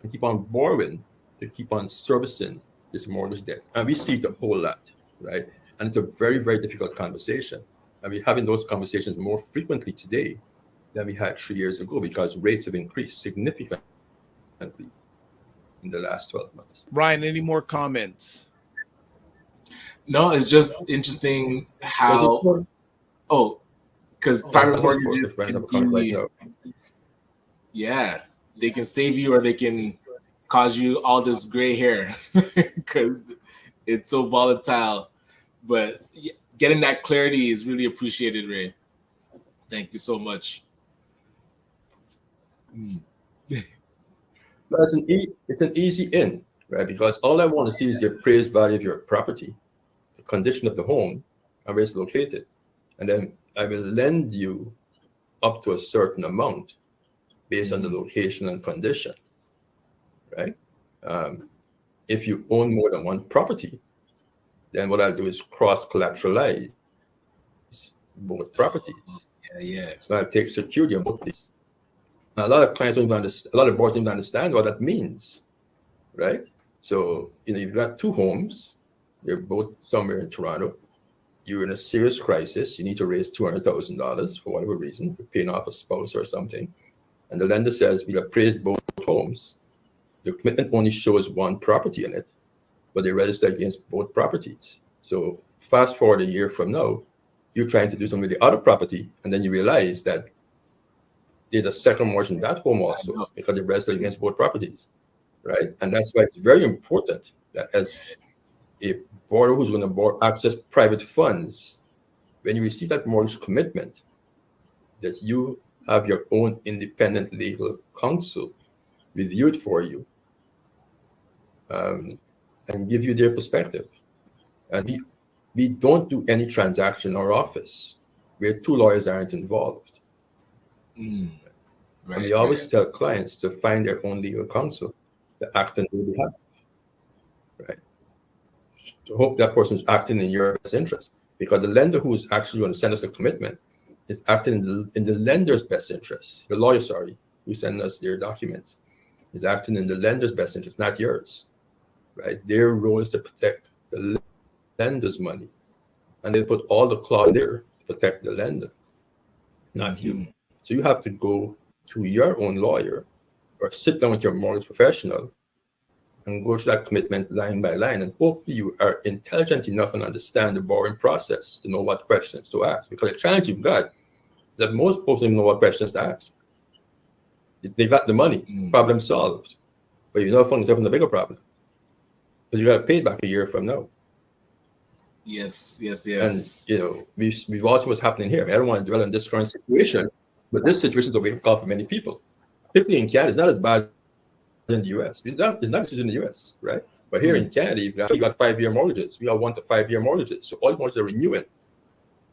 and keep on borrowing to keep on servicing this mortgage debt. And we see it a whole lot, right? And it's a very, very difficult conversation. And we're having those conversations more frequently today than we had 3 years ago, because rates have increased significantly in the last 12 months. Ryan, any more comments? No, it's just interesting how. Because private mortgages can be, they can save you or they can cause you all this gray hair because it's so volatile. But getting that clarity is really appreciated, Ray. Thank you so much. But it's an easy in, right? Because all I want to see is the appraised value of your property, the condition of the home, and where it's located. And then I will lend you up to a certain amount based on the location and condition, right? If you own more than one property, then what I'll do is cross-collateralize both properties. So I'll take security on both of these. Now, a lot of clients don't even understand, a lot of boards don't even understand what that means, right? So, you've got two homes, they're both somewhere in Toronto. You're in a serious crisis. You need to raise $200,000 for whatever reason. You're paying off a spouse or something. And the lender says, we'll appraise both homes. The commitment only shows one property in it, but they register against both properties. So fast forward a year from now, you're trying to do something with the other property, and then you realize that there's a second mortgage in that home also, because they register against both properties, right? And that's why it's very important that as a borrower who's going to access private funds, when you receive that mortgage commitment, that you have your own independent legal counsel review it for you and give you their perspective. And we don't do any transaction in our office where two lawyers aren't involved. And we always tell clients to find their own legal counsel to act on their behalf, right? To hope that person is acting in your best interest, because the lender who is actually going to send us the commitment is acting in the lender's best interest. The lawyer, who send us their documents, is acting in the lender's best interest, not yours, right? Their role is to protect the lender's money, and they put all the clause there to protect the lender, not you. So you have to go to your own lawyer or sit down with your mortgage professional and go through that commitment line by line, and hopefully you are intelligent enough and understand the borrowing process to know what questions to ask. Because the challenge you've got is that most folks don't even know what questions to ask. They got the money, problem solved, but you know, find yourself in a bigger problem. but you got to pay it back a year from now. Yes. And we've also what's happening here. I mean, I don't want to dwell on this current situation, but this situation is a wake-up call for many people. Particularly in Canada, it's not as bad in the US. It's not just in the US, right? But here in Canada, you got 5-year mortgages. We all want the 5-year mortgages. So all mortgages are renewing,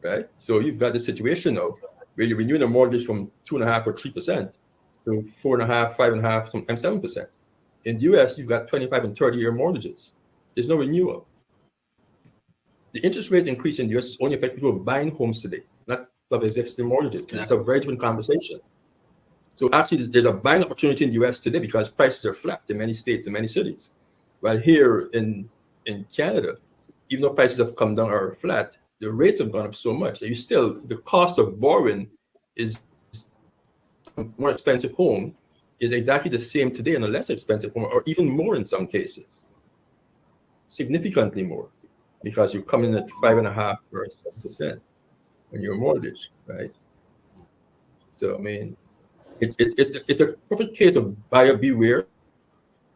right? So you've got this situation now where you're renewing a mortgage from 2.5% or 3% to 4.5%, 5.5%, sometimes 7%. In the US, you've got 25 and 30-year mortgages. There's no renewal. The interest rate increase in the US is only affecting people buying homes today, not of existing mortgages. It's a very different conversation. So actually, there's a buying opportunity in the US today because prices are flat in many states and many cities. While here in Canada, even though prices have come down or are flat, the rates have gone up so much that the cost of borrowing is a more expensive home is exactly the same today in a less expensive home, or even more in some cases, significantly more, because you come in at 5.5% or 7% on your mortgage, right? So I mean, it's a perfect case of buyer beware.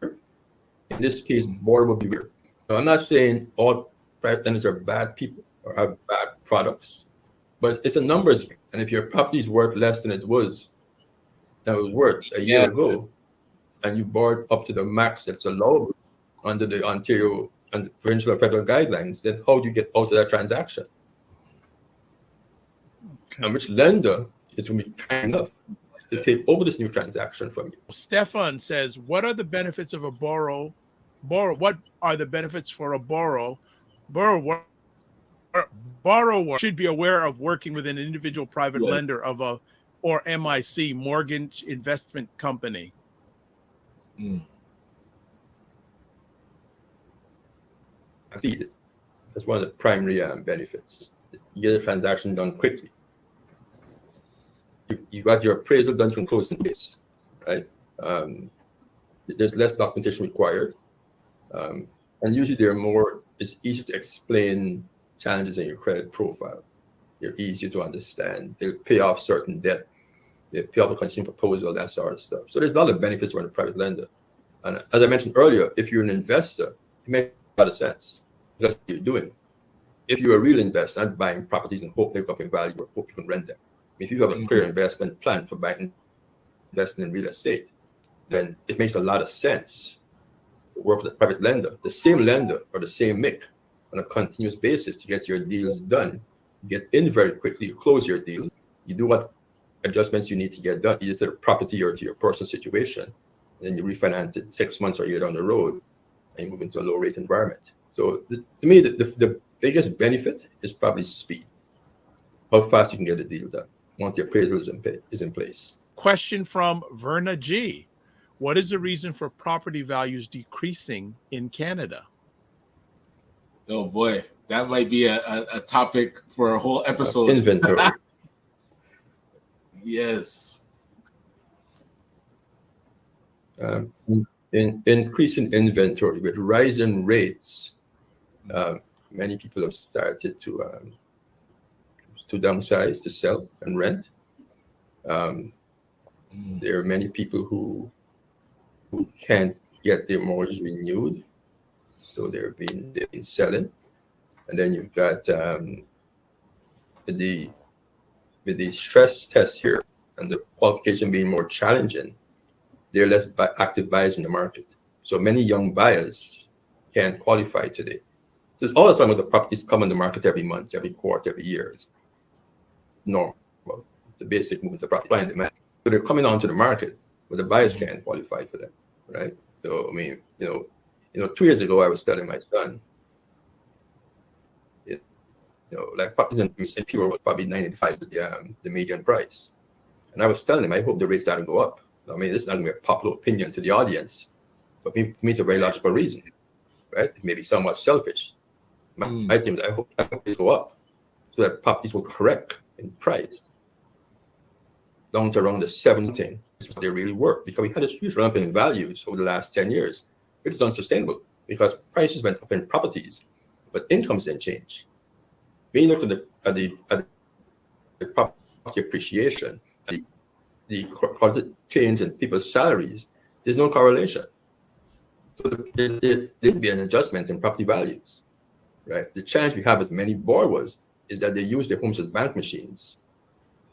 In this case, borrower beware. Now, I'm not saying all private lenders are bad people or have bad products, but it's a numbers game. And if your property is worth less than it was worth a year ago, and you borrowed up to the max that's allowable under the Ontario and provincial or federal guidelines, then how do you get out of that transaction? Okay. And which lender is going to be kind enough to take over this new transaction from you? Stefan says, what are the benefits of a borrower? What are the benefits for a borrower should be aware of working with an individual private lender or MIC, mortgage investment company? That's one of the primary benefits. You get a transaction done quickly. You got your appraisal done from close in place, right? There's less documentation required. And usually it's easy to explain challenges in your credit profile. They're easy to understand. They'll pay off certain debt. They pay off a consumer proposal, that sort of stuff. So there's a lot of benefits for a private lender. And as I mentioned earlier, if you're an investor, it makes a lot of sense. That's what you're doing. If you're a real investor, not buying properties and hope they go up in value or hope you can rent them. If you have a clear investment plan for investing in real estate, then it makes a lot of sense to work with a private lender, the same lender or the same MIC on a continuous basis to get your deals done. You get in very quickly, you close your deal, you do what adjustments you need to get done, either to the property or to your personal situation, and then you refinance it 6 months or a year down the road, and you move into a low rate environment. So to me, the biggest benefit is probably speed. How fast you can get the deal done once the appraisal is in place. Question from Verna G. What is the reason for property values decreasing in Canada? Oh boy, that might be a topic for a whole episode. Inventory. Yes. Increasing inventory with rising rates, many people have started to downsize, to sell and rent. There are many people who can't get their mortgage renewed, so they've been selling. And then you've got with the stress test here and the qualification being more challenging, there are less active buyers in the market. So many young buyers can't qualify today. There's all the time with the properties come on the market every month, every quarter, every year. It's normal. The basic movement of supply and demand. So they're coming onto the market, but the buyers can't qualify for them, right? So I mean, 2 years ago, I was telling my son, like properties in Pure was probably 95 is the median price, and I was telling him I hope the rates start to go up. I mean, this is not going to be a popular opinion to the audience, but for me, it's a very logical reason, right? It may be somewhat selfish. My thing is I hope they go up so that properties will correct in price down to around the 17. They really work because we had this huge run up in values over the last 10 years. It's unsustainable because prices went up in properties, but incomes didn't change. When you look at the property appreciation, the change in people's salaries, there's no correlation. So there'd be an adjustment in property values, right? The challenge we have with many borrowers is that they use their homes as bank machines,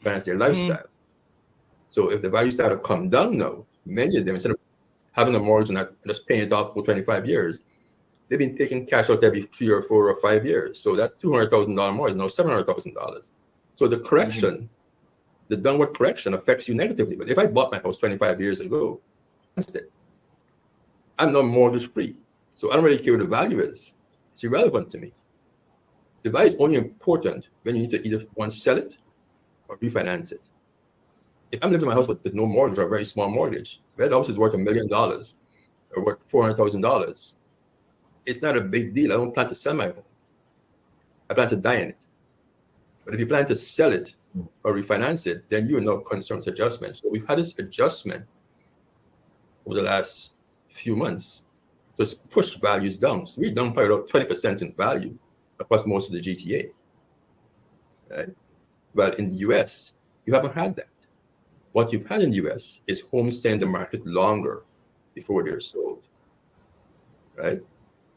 finance their lifestyle. So if the value start to come down now, many of them, instead of having a mortgage and just paying it off for 25 years, they've been taking cash out every 3 or 4 or 5 years. So that $200,000 more is now $700,000. So the correction, the downward correction affects you negatively. But if I bought my house 25 years ago, that's it. I'm not mortgage free. So I don't really care what the value is. It's irrelevant to me. The value is only important when you need to either one, sell it or refinance it. If I'm living in my house with no mortgage or a very small mortgage, where the house is worth $1 million or worth $400,000, it's not a big deal. I don't plan to sell my home. I plan to die in it. But if you plan to sell it or refinance it, then you're not concerned with adjustments. So we've had this adjustment over the last few months to push values down. So we're down by about 20% in value across most of the GTA. Right? But in the US, you haven't had that. What you've had in the US is homes stay in the market longer before they're sold. Right?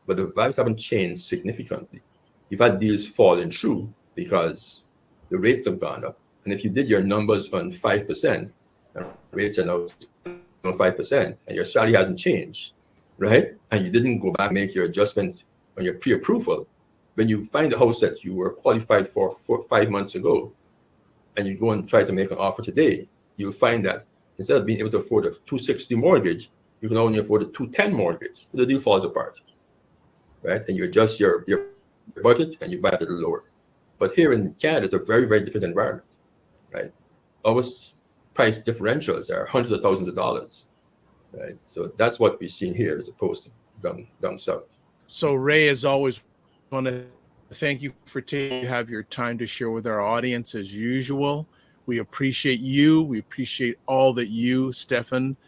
But the values haven't changed significantly. You've had deals falling through because the rates have gone up. And if you did your numbers on 5%, and rates are now 5%, and your salary hasn't changed, right? And you didn't go back and make your adjustment on your pre-approval, when you find a house that you were qualified for 5 months ago, and you go and try to make an offer today, you'll find that instead of being able to afford a 260 mortgage, you can only afford a 210 mortgage. The deal falls apart, right? And you adjust your budget and you buy it a little lower. But here in Canada, it's a very, very different environment, right? Our price differentials are hundreds of thousands of dollars, right? So that's what we're seeing here as opposed to down south. So Ray, as always, I want to thank you for have your time to share with our audience as usual. We appreciate you. We appreciate all that you, Stefan,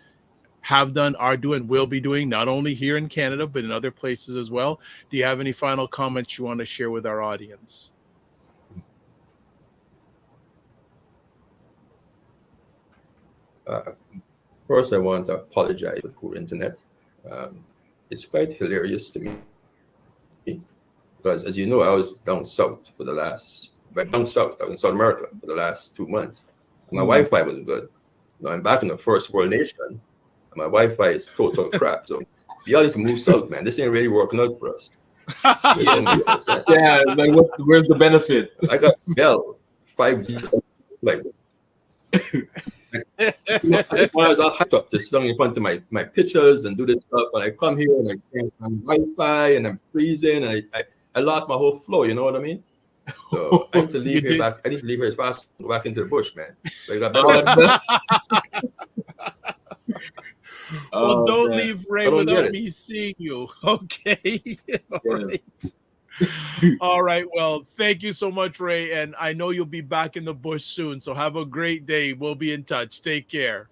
have done, are doing, will be doing, not only here in Canada, but in other places as well. Do you have any final comments you want to share with our audience? First, I want to apologize for poor internet. It's quite hilarious to me because, as you know, I was down south for the last, I was in South America for the last 2 months. My Wi-Fi was good. Now I'm back in the first world nation, and my Wi-Fi is total crap. So y'all need to move south, man. This ain't really working out for us. Yeah, like where's the benefit? I got Bell 5G, like. I was all hyped up to sit in front of my pictures and do this stuff, and I come here and I can't find Wi-Fi and I'm freezing. And I lost my whole flow. You know what I mean? So I need to leave here back. I need to leave here as fast as go back into the bush, man. So you got well, don't leave, Ray, without me seeing you. Okay. All right. Well, thank you so much, Ray. And I know you'll be back in the bush soon. So have a great day. We'll be in touch. Take care.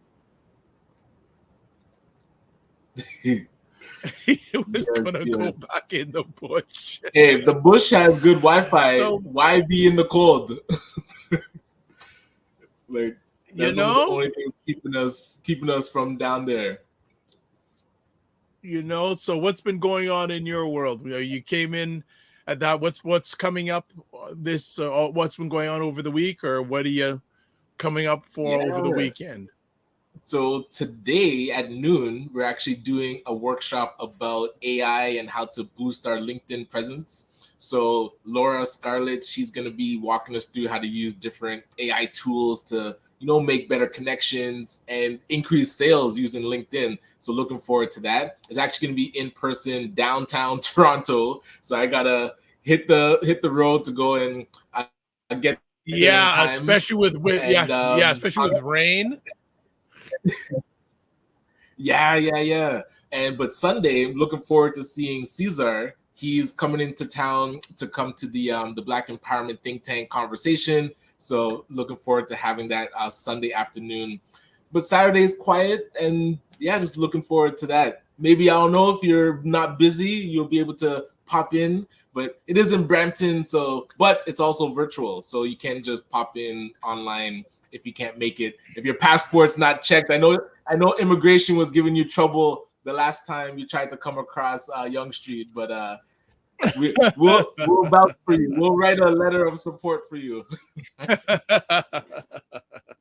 He was going to go back in the bush. Hey, if the bush has good Wi-Fi, so, why be in the cold? Like, that's the only thing keeping us from down there. You know, so what's been going on in your world? You came in at that. What's coming up? What's been going on over the week, or what are you coming up for over the weekend? So today at noon, we're actually doing a workshop about AI and how to boost our LinkedIn presence. So Laura Scarlett, she's going to be walking us through how to use different AI tools to, make better connections and increase sales using LinkedIn. So looking forward to that. It's actually going to be in person downtown Toronto. So I gotta hit the road to go and get especially with especially with rain. Yeah. But Sunday, I'm looking forward to seeing Cesar. He's coming into town to come to the Black Empowerment Think Tank conversation. So looking forward to having that Sunday afternoon. But Saturday's quiet, and just looking forward to that. Maybe, I don't know, if you're not busy, you'll be able to pop in. But it is in Brampton, but it's also virtual, so you can just pop in online if you can't make it. If your passport's not checked, I know immigration was giving you trouble the last time you tried to come across Young Street, but we'll vouch for you. We'll write a letter of support for you.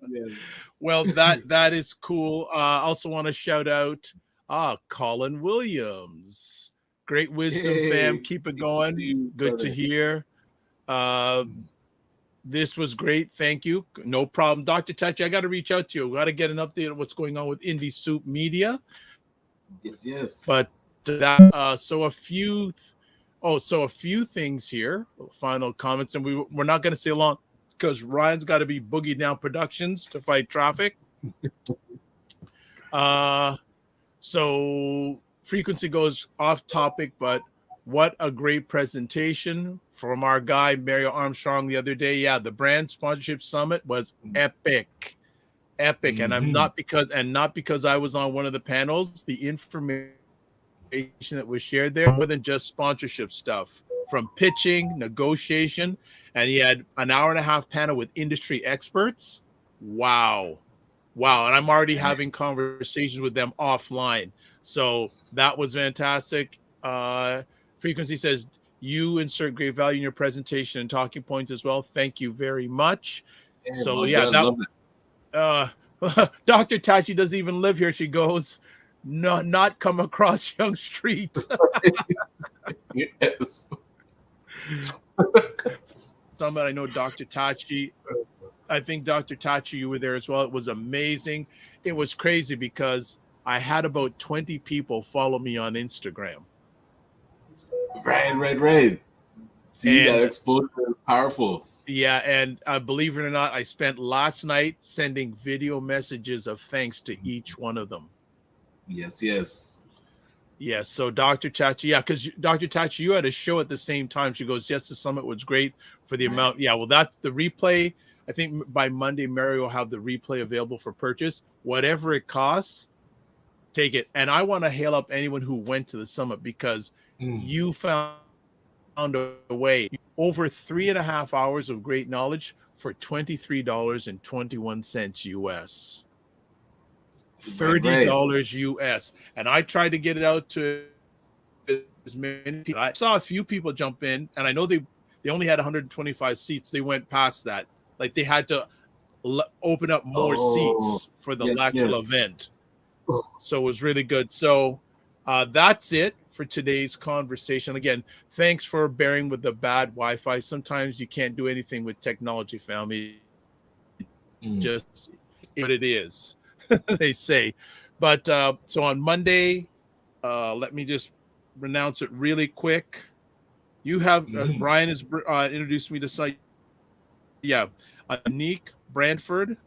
Yes. Well, that is cool. Also want to shout out Colin Williams. Great wisdom, fam. Keep it going. Good to hear. This was great. Thank you. No problem. Dr. Tachi, I got to reach out to you. We got to get an update on what's going on with Indie Soup Media. Yes. But that so a few things here. Final comments, and we're not going to stay long because Ryan's got to be Boogie Down Productions to fight traffic. So frequency goes off topic, but what a great presentation from our guy Mario Armstrong the other day. Yeah, the brand sponsorship summit was epic. And not because I was on one of the panels. The information that was shared there, more than just sponsorship stuff, from pitching, negotiation, and he had an hour and a half panel with industry experts. Wow. And I'm already having conversations with them offline. So that was fantastic. Frequency says, you insert great value in your presentation and talking points as well. Thank you very much. Dr. Tachi doesn't even live here. She goes, no, not come across Young Street. Yes. Somebody I know, Dr. Tachi. I think Dr. Tachi, you were there as well. It was amazing. It was crazy because I had about 20 people follow me on Instagram. Right. See, that exposure is powerful. Yeah, and believe it or not, I spent last night sending video messages of thanks to each one of them. Yes. Yes, so Dr. Tachi, because Dr. Tachi, you had a show at the same time. She goes, yes, the summit was great for the amount. Yeah, well, that's the replay. I think by Monday, Mary will have the replay available for purchase. Whatever it costs, take it. And I want to hail up anyone who went to the summit because you found a way. Over 3.5 hours of great knowledge for $23.21 US. $30 US. And I tried to get it out to as many people. I saw a few people jump in, and I know they only had 125 seats. They went past that. Like they had to open up more seats for the actual event. So it was really good. So that's it for today's conversation. Again, thanks for bearing with the bad Wi-Fi. Sometimes you can't do anything with technology, family. Just what it is, they say. But so on Monday, let me just renounce it really quick. You have Brian has introduced me to site. Yeah, Anique Brantford,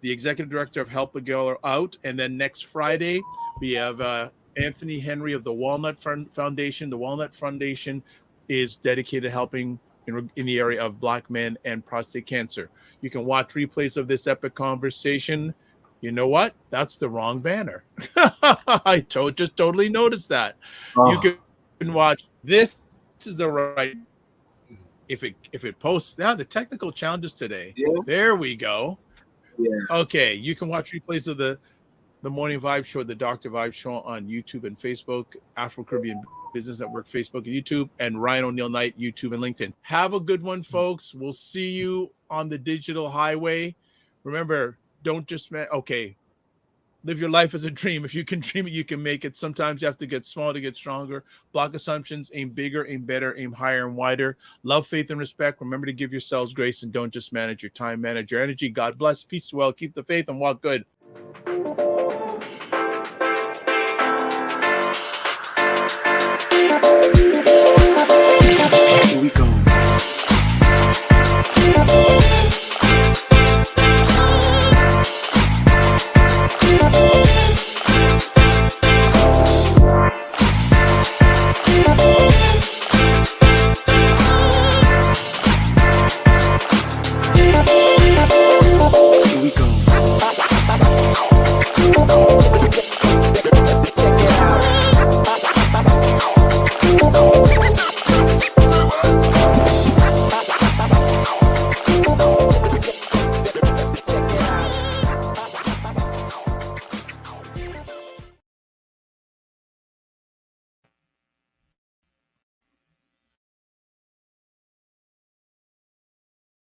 the executive director of Help a Girl Out, and then next Friday we have Anthony Henry of the Walnut Foundation. The Walnut Foundation is dedicated to helping in the area of Black men and prostate cancer. You can watch replays of this epic conversation. You know what? That's the wrong banner. I just totally noticed that. You can watch this. This is the right. If it posts now, the technical challenges today. Yeah. There we go. Yeah. Okay, you can watch replays of the Morning Vibe Show, the Dr. Vibe Show on YouTube and Facebook, Afro Caribbean Business Network, Facebook and YouTube, and Ryan Oneill Knight, YouTube and LinkedIn. Have a good one, folks. We'll see you on the digital highway. Remember, don't just live your life as a dream. If you can dream it, you can make it. Sometimes you have to get small to get stronger. Block assumptions, aim bigger, aim better, aim higher and wider. Love, faith, and respect. Remember to give yourselves grace and don't just manage your time, manage your energy. God bless. Peace, well, keep the faith and walk good. Here we go.